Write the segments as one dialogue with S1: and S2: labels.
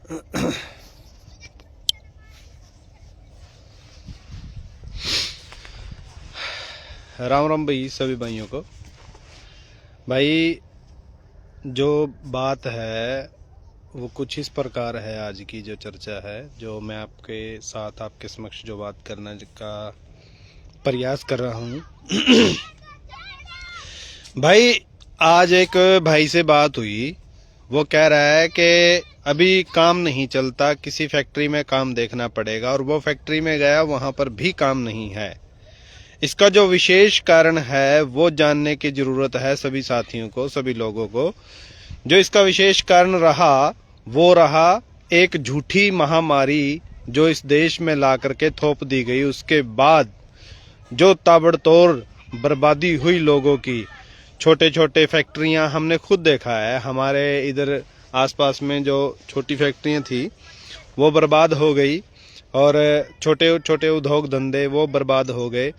S1: राम राम भाई, सभी भाइयों को। भाई जो बात है वो कुछ इस प्रकार है। आज की जो चर्चा है, जो मैं आपके साथ आपके समक्ष जो बात करने का प्रयास कर रहा हूँ। भाई आज एक भाई से बात हुई, वो कह रहा है कि अभी काम नहीं चलता, किसी फैक्ट्री में काम देखना पड़ेगा, और वो फैक्ट्री में गया, वहां पर भी काम नहीं है। इसका जो विशेष कारण है वो जानने की जरूरत है सभी साथियों को, सभी लोगों को। जो इसका विशेष कारण रहा वो रहा एक झूठी महामारी जो इस देश में ला करके थोप दी गई। उसके बाद जो ताबड़तोड़ बर्बादी हुई लोगों की, छोटे छोटे फैक्ट्रियां हमने खुद देखा है। हमारे इधर आसपास में जो छोटी फैक्ट्रियां थी वो बर्बाद हो गई, और छोटे छोटे उद्योग धंधे वो बर्बाद हो गए।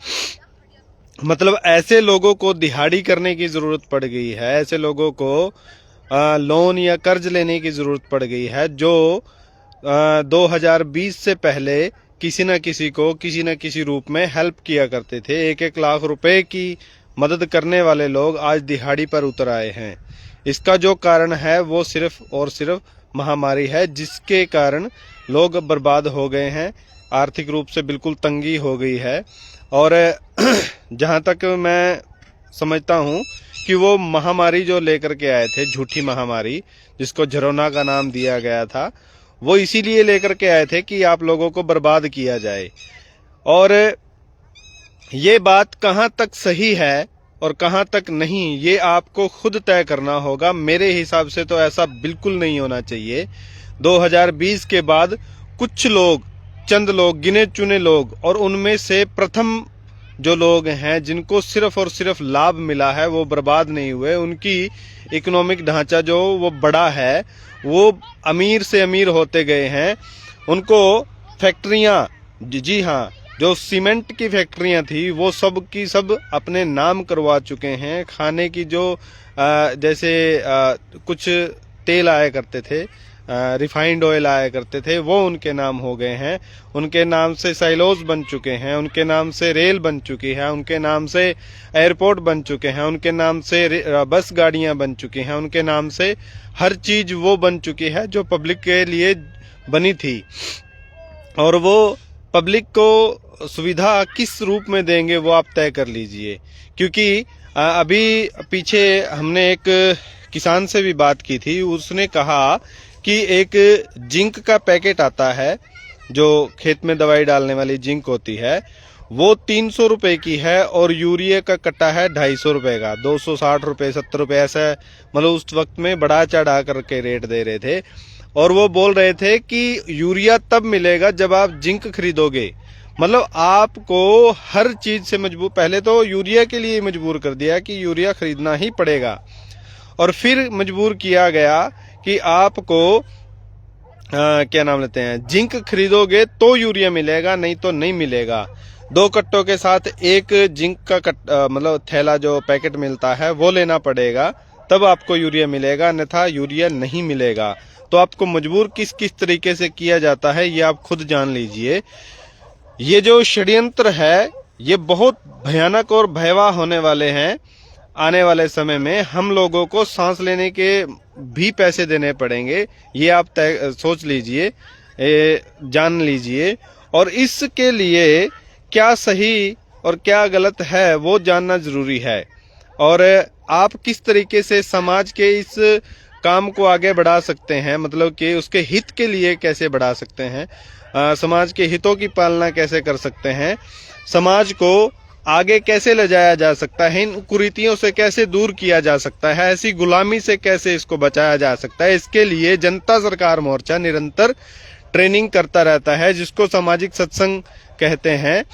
S1: मतलब ऐसे लोगों को दिहाड़ी करने की जरूरत पड़ गई है, ऐसे लोगों को लोन या कर्ज लेने की जरूरत पड़ गई है, जो 2020 से पहले किसी न किसी को किसी न किसी रूप में हेल्प किया करते थे। 1-1 लाख रुपए की मदद करने वाले लोग आज दिहाड़ी पर उतर आए हैं। इसका जो कारण है वो सिर्फ और सिर्फ महामारी है, जिसके कारण लोग बर्बाद हो गए हैं। आर्थिक रूप से बिल्कुल तंगी हो गई है। और जहां तक मैं समझता हूं कि वो महामारी जो लेकर के आए थे, झूठी महामारी जिसको झरोना का नाम दिया गया था, वो इसीलिए लेकर के आए थे कि आप लोगों को बर्बाद किया जाए। और ये बात कहां तक सही है और कहां तक नहीं, ये आपको खुद तय करना होगा। मेरे हिसाब से तो ऐसा बिल्कुल नहीं होना चाहिए। 2020 के बाद कुछ लोग, चंद लोग, गिने चुने लोग, और उनमें से प्रथम जो लोग हैं जिनको सिर्फ और सिर्फ लाभ मिला है, वो बर्बाद नहीं हुए। उनकी इकोनॉमिक ढांचा जो वो बड़ा है, वो अमीर से अमीर होते गए हैं। उनको फैक्ट्रियां, जी हाँ, जो सीमेंट की फैक्ट्रियां थी वो सब की सब अपने नाम करवा चुके हैं। खाने की जो जैसे कुछ तेल आया करते थे, रिफाइंड ऑयल आया करते थे, वो उनके नाम हो गए हैं। उनके नाम से साइलोज बन चुके हैं, उनके नाम से रेल बन चुकी है, उनके नाम से एयरपोर्ट बन चुके हैं, उनके नाम से बस गाड़ियां बन चुकी हैं, उनके नाम से हर चीज वो बन चुकी है जो पब्लिक के लिए बनी थी। और वो पब्लिक को सुविधा किस रूप में देंगे वो आप तय कर लीजिए। क्योंकि अभी पीछे हमने एक किसान से भी बात की थी, उसने कहा कि एक जिंक का पैकेट आता है, जो खेत में दवाई डालने वाली जिंक होती है, वो 300 रुपए की है, और यूरिया का कट्टा है 250 रुपए का। 260 रुपए, 70 रुपए, ऐसा मतलब उस वक्त में बढ़ा चढ़ा करके रेट दे रहे थे। और वो बोल रहे थे कि यूरिया तब मिलेगा जब आप जिंक खरीदोगे। मतलब आपको हर चीज से मजबूर, पहले तो यूरिया के लिए मजबूर कर दिया कि यूरिया खरीदना ही पड़ेगा, और फिर मजबूर किया गया कि आपको क्या नाम लेते हैं, जिंक खरीदोगे तो यूरिया मिलेगा, नहीं तो नहीं मिलेगा। 2 कट्टों के साथ एक जिंक का मतलब थैला जो पैकेट मिलता है वो लेना पड़ेगा, तब आपको यूरिया मिलेगा, अन्यथा यूरिया नहीं मिलेगा। तो आपको मजबूर किस किस तरीके से किया जाता है ये आप खुद जान लीजिए। ये जो षड्यंत्र है ये बहुत भयानक और भयावह होने वाले हैं। आने वाले समय में हम लोगों को सांस लेने के भी पैसे देने पड़ेंगे, ये आप सोच लीजिए, जान लीजिए। और इसके लिए क्या सही और क्या गलत है वो जानना जरूरी है। और आप किस तरीके से समाज के इस काम को आगे बढ़ा सकते हैं, मतलब कि उसके हित के लिए कैसे बढ़ा सकते हैं, समाज के हितों की पालना कैसे कर सकते हैं, समाज को आगे कैसे ले जाया जा सकता है, इन कुरीतियों से कैसे दूर किया जा सकता है, ऐसी गुलामी से कैसे इसको बचाया जा सकता है, इसके लिए जनता सरकार मोर्चा निरंतर ट्रेनिंग करता रहता है, जिसको सामाजिक सत्संग कहते हैं।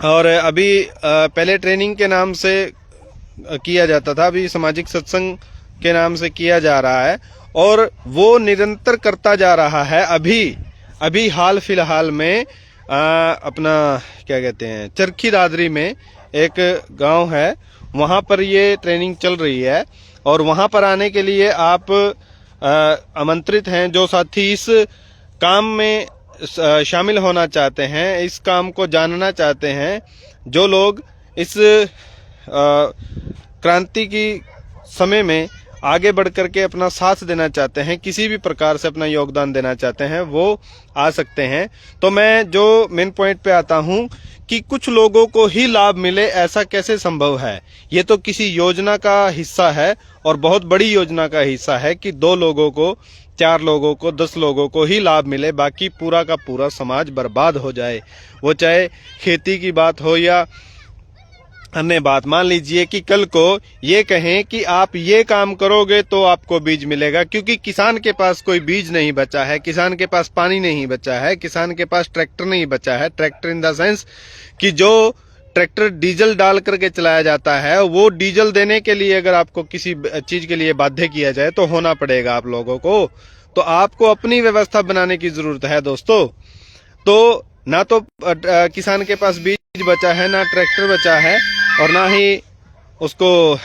S1: और अभी पहले ट्रेनिंग के नाम से किया जाता था, अभी सामाजिक सत्संग के नाम से किया जा रहा है, और वो निरंतर करता जा रहा है। अभी हाल फिलहाल में अपना क्या कहते हैं, चरखी दादरी में एक गांव है, वहां पर ये ट्रेनिंग चल रही है। और वहां पर आने के लिए आप आमंत्रित हैं, जो साथी इस काम में शामिल होना चाहते हैं, इस काम को जानना चाहते हैं, जो लोग इस क्रांति की समय में आगे बढ़ करके अपना साथ देना चाहते हैं, किसी भी प्रकार से अपना योगदान देना चाहते हैं, वो आ सकते हैं। तो मैं जो मेन पॉइंट पे आता हूं कि कुछ लोगों को ही लाभ मिले, ऐसा कैसे संभव है? ये तो किसी योजना का हिस्सा है और बहुत बड़ी योजना का हिस्सा है कि 2 लोगों को, 4 लोगों को, 10 लोगों को ही लाभ मिले, बाकी पूरा का पूरा समाज बर्बाद हो जाए। वो चाहे खेती की बात हो या अन्य बात। मान लीजिए कि कल को ये कहें कि आप ये काम करोगे तो आपको बीज मिलेगा, क्योंकि किसान के पास कोई बीज नहीं बचा है, किसान के पास पानी नहीं बचा है, किसान के पास ट्रैक्टर नहीं बचा है। ट्रैक्टर इन द सेंस कि जो ट्रैक्टर डीजल डाल करके चलाया जाता है, वो डीजल देने के लिए अगर आपको किसी चीज के लिए बाध्य किया जाए तो होना पड़ेगा आप लोगों को। तो आपको अपनी व्यवस्था बनाने की जरूरत है दोस्तों। तो ना तो किसान के पास बीज बचा है, ना ट्रैक्टर बचा है, और ना ही उसको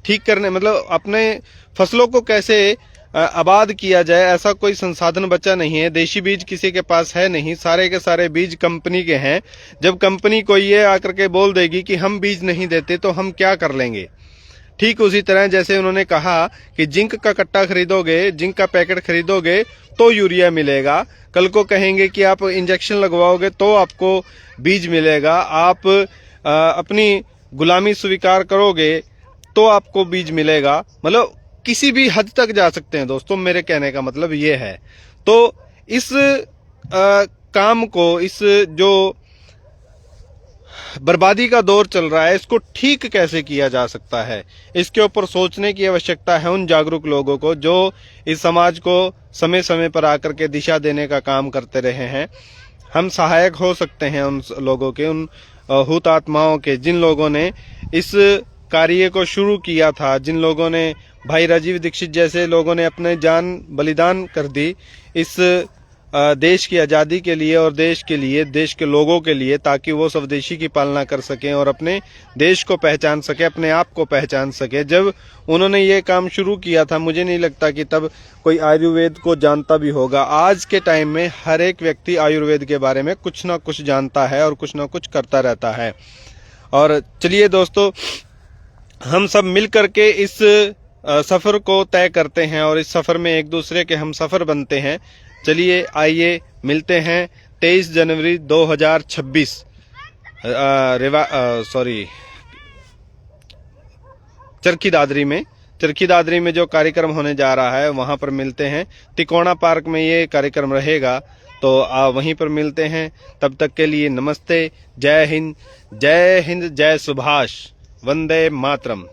S1: ठीक करने, मतलब अपने फसलों को कैसे आबाद किया जाए, ऐसा कोई संसाधन बचा नहीं है। देशी बीज किसी के पास है नहीं, सारे के सारे बीज कंपनी के हैं। जब कंपनी को ये आकर के बोल देगी कि हम बीज नहीं देते तो हम क्या कर लेंगे? ठीक उसी तरह जैसे उन्होंने कहा कि जिंक का कट्टा खरीदोगे, जिंक का पैकेट खरीदोगे तो यूरिया मिलेगा। कल को कहेंगे कि आप इंजेक्शन लगवाओगे तो आपको बीज मिलेगा। आप अपनी गुलामी स्वीकार करोगे तो आपको बीज मिलेगा। मतलब किसी भी हद तक जा सकते हैं दोस्तों, मेरे कहने का मतलब ये है। तो इस काम को, इस जो बर्बादी का दौर चल रहा है, इसको ठीक कैसे किया जा सकता है, इसके ऊपर सोचने की आवश्यकता है उन जागरूक लोगों को जो इस समाज को समय समय पर आकर के दिशा देने का काम करते रहे हैं। हम सहायक हो सकते हैं उन लोगों के, उन हुतात्माओं के, जिन लोगों ने इस कार्य को शुरू किया था, जिन लोगों ने, भाई राजीव दीक्षित जैसे लोगों ने अपने जान बलिदान कर दी इस देश की आज़ादी के लिए और देश के लिए, देश के लोगों के लिए, ताकि वो स्वदेशी की पालना कर सकें और अपने देश को पहचान सके, अपने आप को पहचान सके। जब उन्होंने ये काम शुरू किया था, मुझे नहीं लगता कि तब कोई आयुर्वेद को जानता भी होगा। आज के टाइम में हर एक व्यक्ति आयुर्वेद के बारे में कुछ ना कुछ जानता है और कुछ ना कुछ करता रहता है। और चलिए दोस्तों, हम सब मिल करके इस सफ़र को तय करते हैं और इस सफ़र में एक दूसरे के हम सफ़र बनते हैं। चलिए आइए मिलते हैं 23 जनवरी 2026 चरखी दादरी में जो कार्यक्रम होने जा रहा है वहां पर मिलते हैं। तिकोना पार्क में ये कार्यक्रम रहेगा, तो वहीं पर मिलते हैं। तब तक के लिए नमस्ते, जय हिंद, जय हिंद, जय सुभाष, वंदे मातरम।